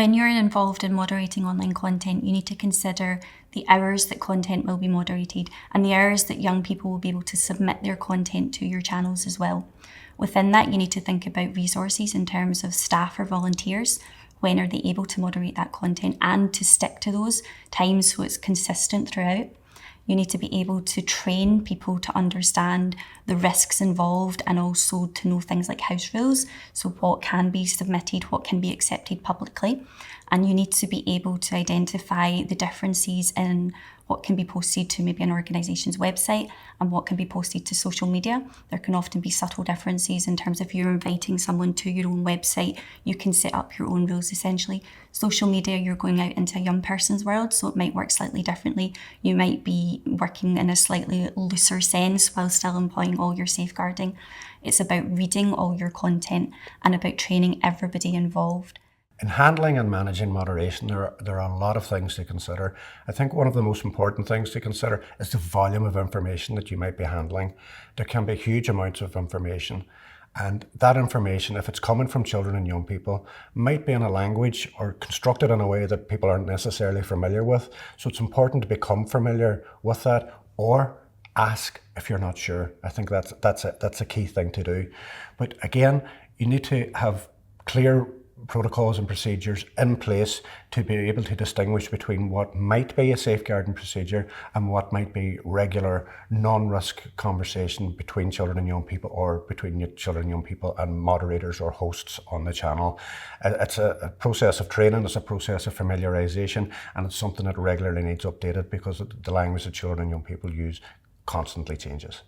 When you're involved in moderating online content, you need to consider the hours that content will be moderated and the hours that young people will be able to submit their content to your channels as well. Within that, you need to think about resources in terms of staff or volunteers. When are they able to moderate that content and to stick to those times so it's consistent throughout? You need to be able to train people to understand the risks involved and also to know things like house rules. So what can be submitted, what can be accepted publicly. And you need to be able to identify the differences in what can be posted to maybe an organisation's website and what can be posted to social media. There can often be subtle differences in terms of if you're inviting someone to your own website, you can set up your own rules essentially. Social media, you're going out into a young person's world, so it might work slightly differently. You might be working in a slightly looser sense while still employing all your safeguarding. It's about reading all your content and about training everybody involved. In handling and managing moderation, there are a lot of things to consider. I think one of the most important things to consider is the volume of information that you might be handling. There can be huge amounts of information, and that information, if it's coming from children and young people, might be in a language or constructed in a way that people aren't necessarily familiar with. So it's important to become familiar with that or ask if you're not sure. I think that's a key thing to do. But again, you need to have clear protocols and procedures in place to be able to distinguish between what might be a safeguarding procedure and what might be regular non-risk conversation between children and young people or between children and young people and moderators or hosts on the channel. It's a process of training, it's a process of familiarisation, and it's something that regularly needs updated because the language that children and young people use constantly changes.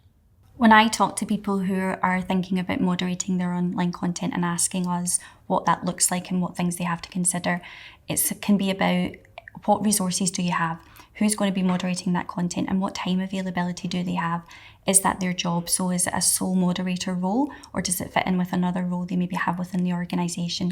When I talk to people who are thinking about moderating their online content and asking us what that looks like and what things they have to consider, it can be about what resources do you have, who's going to be moderating that content and what time availability do they have. Is that their job? So is it a sole moderator role or does it fit in with another role they maybe have within the organisation?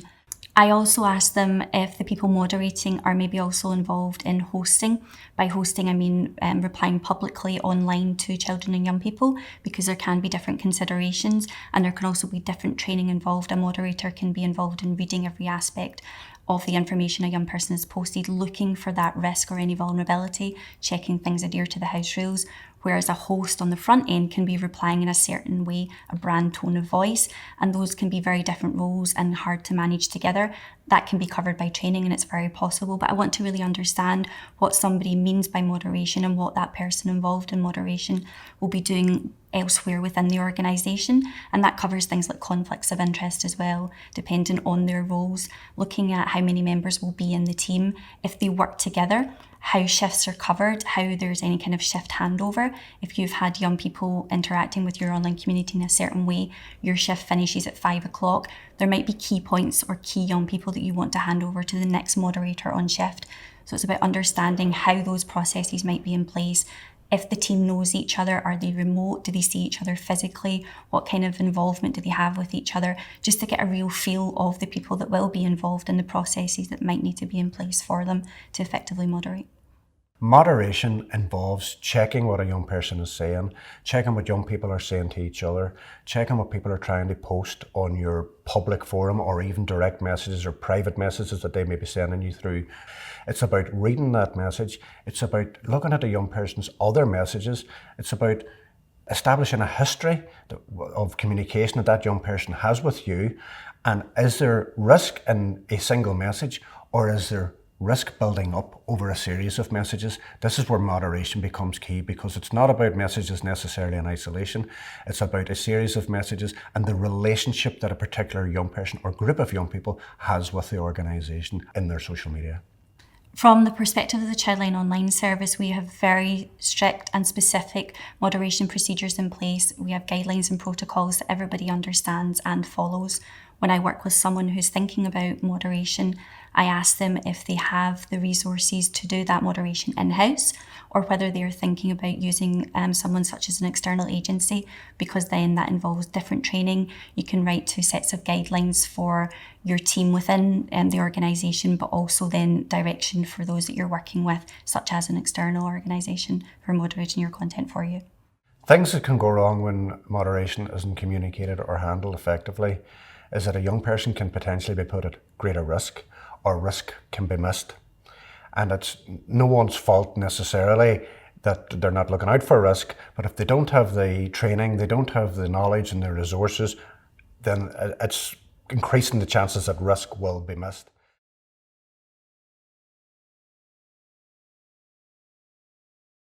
I also asked them if the people moderating are maybe also involved in hosting. By hosting, I mean replying publicly online to children and young people, because there can be different considerations and there can also be different training involved. A moderator can be involved in reading every aspect of the information a young person has posted, looking for that risk or any vulnerability, checking things adhere to the house rules, whereas a host on the front end can be replying in a certain way, a brand tone of voice, and those can be very different roles and hard to manage together. That can be covered by training and it's very possible, but I want to really understand what somebody means by moderation and what that person involved in moderation will be doing elsewhere within the organisation, and that covers things like conflicts of interest as well, depending on their roles, looking at how many members will be in the team, if they work together, how shifts are covered, how there's any kind of shift handover. If you've had young people interacting with your online community in a certain way, your shift finishes at 5 o'clock, there might be key points or key young people that you want to hand over to the next moderator on shift. So it's about understanding how those processes might be in place. If the team knows each other, are they remote? Do they see each other physically? What kind of involvement do they have with each other? Just to get a real feel of the people that will be involved in the processes that might need to be in place for them to effectively moderate. Moderation involves checking what a young person is saying, checking what young people are saying to each other, checking what people are trying to post on your public forum or even direct messages or private messages that they may be sending you through. It's about reading that message. It's about looking at a young person's other messages. It's about establishing a history of communication that that young person has with you. And is there risk in a single message, or is there risk building up over a series of messages? This is where moderation becomes key, because it's not about messages necessarily in isolation. It's about a series of messages and the relationship that a particular young person or group of young people has with the organisation in their social media. From the perspective of the Childline Online service, we have very strict and specific moderation procedures in place. We have guidelines and protocols that everybody understands and follows. When I work with someone who's thinking about moderation, I ask them if they have the resources to do that moderation in-house, or whether they're thinking about using someone such as an external agency, because then that involves different training. You can write 2 sets of guidelines for your team within the organisation, but also then direction for those that you're working with, such as an external organisation for moderating your content for you. Things that can go wrong when moderation isn't communicated or handled effectively is that a young person can potentially be put at greater risk, or risk can be missed. And it's no one's fault necessarily that they're not looking out for risk, but if they don't have the training, they don't have the knowledge and the resources, then it's increasing the chances that risk will be missed.